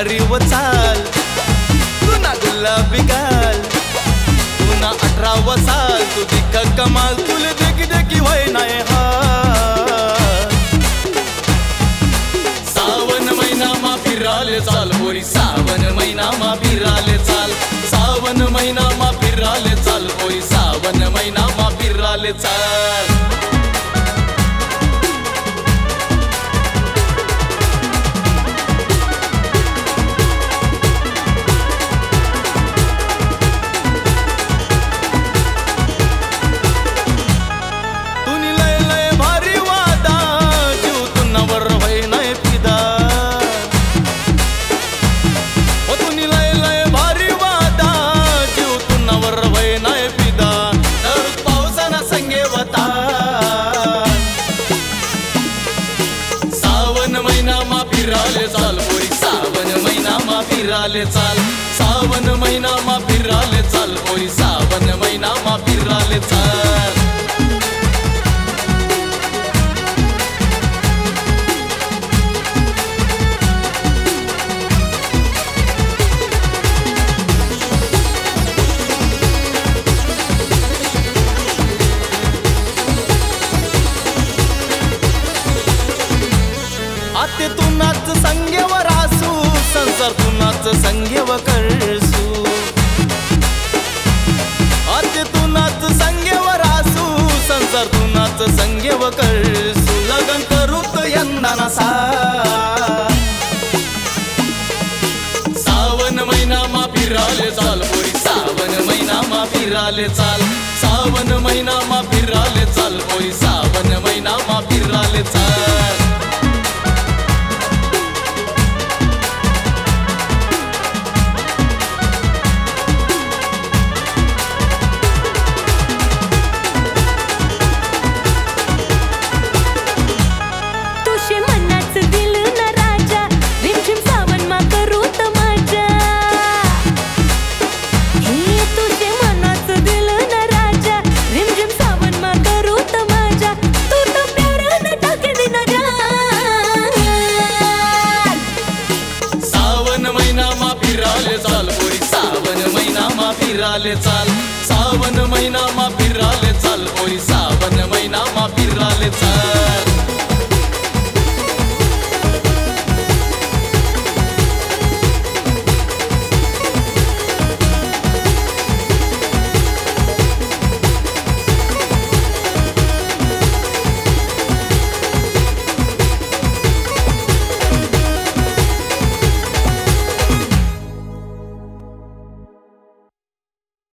भारी व चाल, तुना गुलाबी गाल, तुना 18 व साल, तुझी कमाल, तुले देखी देखी होय नाही हाल. सावन महिना मा फिराले चाल पोरी, सावन महिना मा फिराले चाल, सावन महिना मा फिराले चाल पोरी, सावन महिना मा फिराले चाल. फिराले चाल पोरी, सावन महिना मा फिराले चाल, सावन महिना मा फिराले चाल पोरी, सावन महिना मा फिराले चाल. आते तू नाच संगेवर आसू, संसार तू नाच संगेव करसू. आते तू नाच संगेवर आसू, संसार तू नाच संगेव करसू. लगन करूत यंदा ना सावन महिना मा फिराले चाल पोरी, सावन महिना मा फिराले चाल, सावन महिना मा फिराले चाल पोरी, सावन महिना मा फिराले चाल. फिराले चाल, सावन महिना मा फिराले चाल पोरी, सावन महिना मा फिराले चाल.